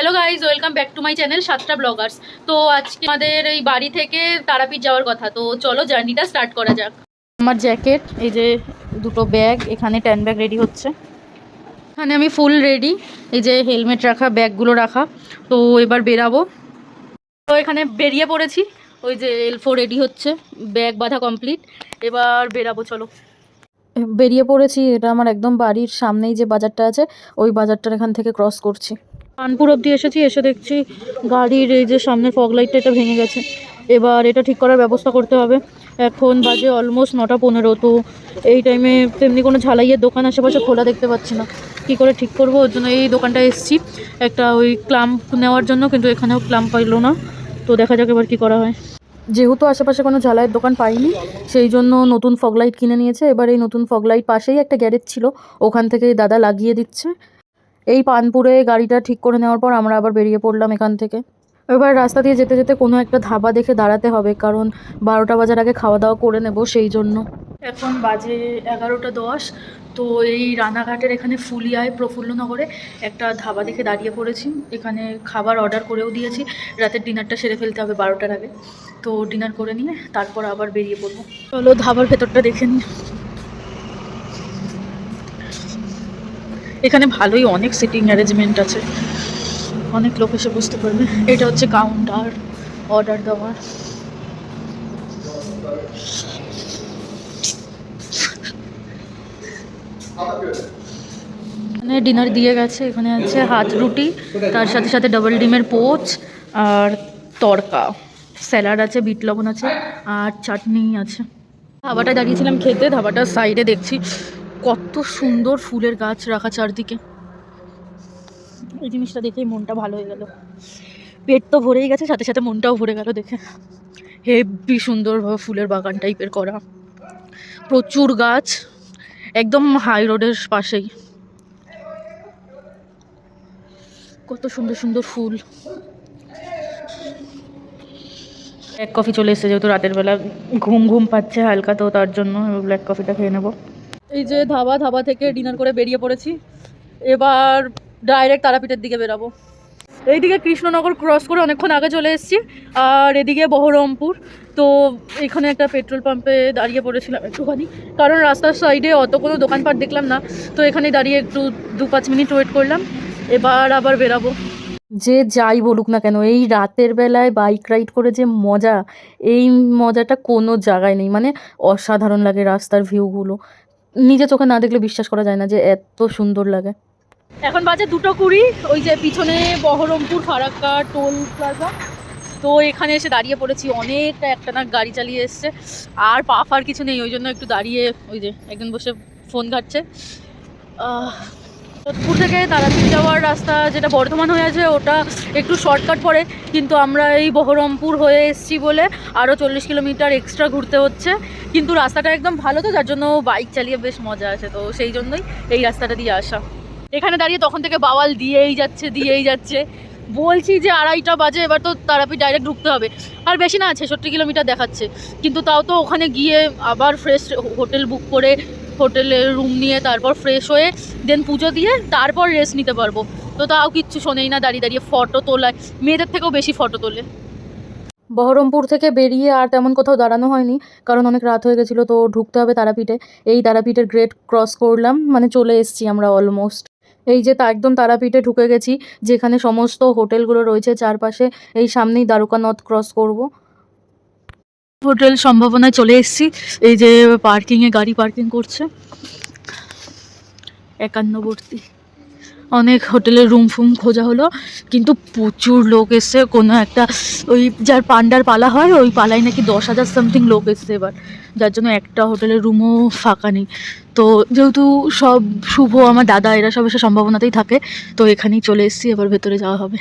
Hello guys, welcome back to my channel সাতটা Bloggers. তো আজকে আমাদের এই বাড়ি থেকে তারাপীঠ যাওয়ার কথা, তো চলো জার্নিটা স্টার্ট করা যাক। আমার জ্যাকেট, এই যে দুটো ব্যাগ, এখানে 10 ব্যাগ রেডি হচ্ছে। এখানে আমি ফুল রেডি, এই যে হেলমেট রাখা, ব্যাগগুলো রাখা। তো এবার বেরাবো। তো এখানে বেরিয়ে পড়েছি, ওই যে L4 রেডি হচ্ছে, ব্যাগ বাঁধা কমপ্লিট। এবার বেরাবো, চলো। বেরিয়ে পড়েছি, এটা আমার একদম বাড়ির সামনেই যে বাজারটা আছে, ওই বাজারটার এখান থেকে ক্রস করছি। কানপুর অবধি এসেছি, এসে দেখছি গাড়ির এই যে সামনের ফগ লাইটটা এটা ভেঙে গেছে। এবার এটা ঠিক করার ব্যবস্থা করতে হবে। এখন বাজে অলমোস্ট 9:15। তো এই টাইমে তেমনি কোনো ঝালাইয়ের দোকান আশেপাশে খোলা দেখতে পাচ্ছি না। কী করে ঠিক করবো, ওর জন্য এই দোকানটায় এসেছি একটা ওই ক্লাম্প নেওয়ার জন্য, কিন্তু এখানেও ক্লাম্প পাইলো না। তো দেখা যাক এবার কী করা হয়। যেহেতু আশেপাশে কোনো ঝালাইয়ের দোকান পাইনি, সেই জন্য নতুন ফগ লাইট কিনে নিয়েছে। এবার এই নতুন ফগ লাইট পাশেই একটা গ্যারেজ ছিল, ওখান থেকে দাদা লাগিয়ে দিচ্ছে। এই পানপুরে গাড়িটা ঠিক করে নেওয়ার পর আমরা আবার বেরিয়ে পড়লাম এখান থেকে। এবার রাস্তা দিয়ে যেতে যেতে কোনো একটা ধাবা দেখে দাঁড়াতে হবে, কারণ 12টা বাজার আগে খাওয়া দাওয়া করে নেব, সেই জন্য। এখন বাজে 11:10। তো এই রানাঘাটের এখানে ফুলিয়ায় প্রফুল্লনগরে একটা ধাবা দেখে দাঁড়িয়ে পড়েছি। এখানে খাবার অর্ডার করেও দিয়েছি, রাতের ডিনারটা সেরে ফেলতে হবে 12টার আগে। তো ডিনার করে নিয়ে তারপর আবার বেরিয়ে পড়বো। চলো ধাবার ভেতরটা দেখে নিই। এখানে ভালোই অনেক সিটিং অ্যারেঞ্জমেন্ট আছে, অনেক লোক এসে বসতে পারবে। এটা হচ্ছে কাউন্টার অর্ডার দেওয়ার। এখানে ডিনার দিয়ে গেছে, এখানে আছে হাত রুটি, তার সাথে সাথে ডাবল ডিমের পোচ আর তড়কা, স্যালাড আছে, বিট লবণ আছে আর চাটনি আছে। ধাবাটায় দাঁড়িয়েছিলাম খেতে, ধাবাটার সাইডে দেখছি কত সুন্দর ফুলের গাছ রাখা চারদিকে। এই জিনিসটা দেখেই মনটা ভালো হয়ে গেল। পেট তো ভরেই গেছে, সাথে সাথে মনটাও ভরে গেল দেখে। হেবি সুন্দরভাবে ফুলের বাগান টাইপের করা, প্রচুর গাছ, একদম হাই রোডের পাশেই। কত সুন্দর সুন্দর ফুল। ব্ল্যাক কফি চলে এসেছে, যেহেতু রাতের বেলা ঘুম ঘুম পাচ্ছে হালকা, তো তার জন্য ব্ল্যাক কফিটা খেয়ে নেব। এই যে ধাবা থেকে ডিনার করে বেরিয়ে পড়েছি। এবার ডাইরেক্ট তারাপীঠের দিকে বেরাবো। এইদিকে কৃষ্ণনগর ক্রস করে অনেকক্ষণ আগে চলে এসেছি, আর এদিকে বহরমপুর। তো এখানে একটা পেট্রোল পাম্পে দাঁড়িয়ে পড়েছিলাম একটুখানি, কারণ রাস্তার সাইডে অত কোনো দোকানপাট দেখলাম না। তো এখানে দাঁড়িয়ে একটু 2-5 মিনিট ওয়েট করলাম, এবার আবার বেরাবো। যে যাই বলুক না কেন, এই রাতের বেলায় বাইক রাইড করে যে মজা, এই মজাটা কোনো জায়গায় নেই। মানে অসাধারণ লাগে রাস্তার ভিউগুলো, নিজে চোখে না দেখলে বিশ্বাস করা যায় না যে এত সুন্দর লাগে। এখন বাজে 2:20, ওই যে পিছনে বহরমপুর ফারাক্কা টোল প্লাজা। তো এখানে এসে দাঁড়িয়ে পড়েছি, অনেকটা একটানা গাড়ি চালিয়ে এসছে, আর পা ফার কিছু নেই, ওই জন্য একটু দাঁড়িয়ে, ওই যে একজন বসে ফোন ঘাটছে। যোধপুর থেকে তারাপীঠ যাওয়ার রাস্তা যেটা বর্ধমান হয়ে আছে, ওটা একটু শর্টকাট পড়ে, কিন্তু আমরা এই বহরমপুর হয়ে এসেছি বলে আরও 40 কিলোমিটার এক্সট্রা ঘুরতে হচ্ছে। কিন্তু রাস্তাটা একদম ভালো, তো যার জন্য বাইক চালিয়ে বেশ মজা আছে, তো সেই জন্যই এই রাস্তাটা দিয়ে আসা। এখানে দাঁড়িয়ে তখন থেকে বাওয়াল দিয়েই যাচ্ছে। বলছি যে 2:30 বাজে, এবার তো তারাপীঠ ডাইরেক্ট ঢুকতে হবে। আর বেশি না, 66 কিলোমিটার দেখাচ্ছে, কিন্তু তাও তো ওখানে গিয়ে আবার ফ্রেশ হোটেল বুক করে হোটেলের রুম নিয়ে তারপর ফ্রেশ হয়ে দেন পুজো দিয়ে তারপর রেস্ট নিতে পারবো। তো তাও কিচ্ছু শোনেই না, দাঁড়িয়ে দাঁড়িয়ে ফটো তোলায় মেয়েদের থেকেও বেশি ফটো তোলে। বহরমপুর থেকে বেরিয়ে আর তেমন কোথাও দাঁড়ানো হয়নি, কারণ অনেক রাত হয়ে গেছিলো। তো ঢুকতে হবে তারাপীঠে। এই তারাপীঠের গেট ক্রস করলাম, মানে চলে এসেছি আমরা অলমোস্ট। এই যে একদম তারাপীঠে ঢুকে গেছি, যেখানে সমস্ত হোটেলগুলো রয়েছে চারপাশে। এই সামনেই দ্বারকানাথ ক্রস করব। হোটেল সম্ভাবনায় চলে এসেছি। এই যে পার্কিংয়ে গাড়ি পার্কিং করছে 51বর্তী। অনেক হোটেলের রুম ফুম খোঁজা হলো, কিন্তু প্রচুর লোক এসছে। কোনো একটা ওই যার পান্ডার পালা হয়, ওই পালায় নাকি 10,000 সামথিং লোক এসছে এবার, যার জন্য একটা হোটেলের রুমও ফাঁকা নেই। তো যেহেতু সব শুভ আমার দাদা এরা সব এসে সম্ভাবনাতেই থাকে, তো এখানেই চলে এসেছি, এবার ভেতরে যাওয়া হবে।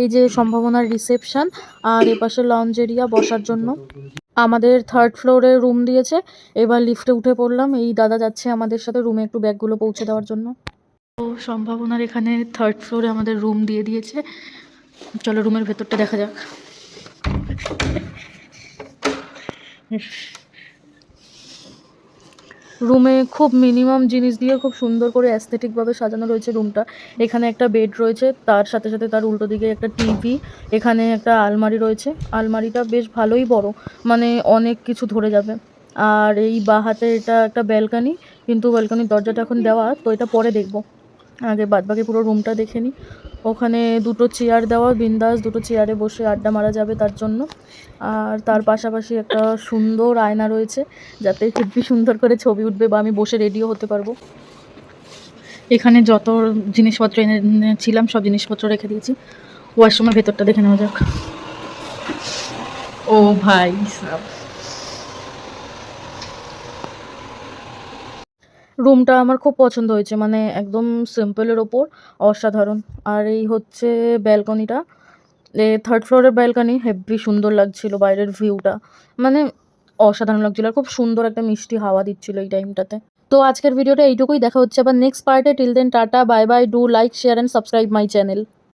এই যে সম্ভাবনার রিসেপশন, আর এপাশে লঞ্চ এরিয়া বসার জন্য। আমাদের 3rd ফ্লোরে রুম দিয়েছে, এবার লিফটে উঠে পড়লাম। এই দাদা যাচ্ছে আমাদের সাথে রুমে একটু ব্যাগগুলো পৌঁছে দেওয়ার জন্য। তো সম্ভাবনার এখানে 3rd ফ্লোরে আমাদের রুম দিয়ে দিয়েছে, চলো রুমের ভেতরটা দেখা যাক। রুমে খুব মিনিমাম জিনিস দিয়ে খুব সুন্দর করে অ্যাস্থেটিকভাবে সাজানো রয়েছে রুমটা। এখানে একটা বেড রয়েছে, তার সাথে সাথে তার উল্টো দিকে একটা টিভি, এখানে একটা আলমারি রয়েছে। আলমারিটা বেশ ভালোই বড়, মানে অনেক কিছু ধরে যাবে। আর এই বাঁ হাতে এটা একটা ব্যালকানি, কিন্তু ব্যালকানির দরজাটা এখন দেওয়া, তো এটা পরে দেখব। আগে বাদবাকি পুরো রুমটা দেখে নিই। ওখানে দুটো চেয়ার দেওয়া, বিন্দাস দুটো চেয়ারে বসে আড্ডা মারা যাবে তার জন্য। আর তার পাশাপাশি একটা সুন্দর আয়না রয়েছে, যাতে খুবই সুন্দর করে ছবি উঠবে বা আমি বসে রেডিও হতে পারবো। এখানে যত জিনিসপত্র এনেছিলাম সব জিনিসপত্র রেখে দিয়েছি। ওয়াশরুমের ভেতরটা দেখে নেওয়া যাক। ও ভাই সাব, রুমটা আমার খুব পছন্দ হয়েছে, মানে একদম সিম্পলের ওপর অসাধারণ। আর এই হচ্ছে ব্যালকনিটা, থার্ড ফ্লোরের ব্যালকনি, হেব্বি সুন্দর লাগছিল বাইরের ভিউটা, মানে অসাধারণ লাগছিল। আর খুব সুন্দর একটা মিষ্টি হাওয়া দিচ্ছিল এই টাইমটাতে। তো আজকের ভিডিওটা এইটুকুই, দেখা হচ্ছে আবার নেক্সট পার্টে। Till then tata, bye bye, do like, share and subscribe my channel.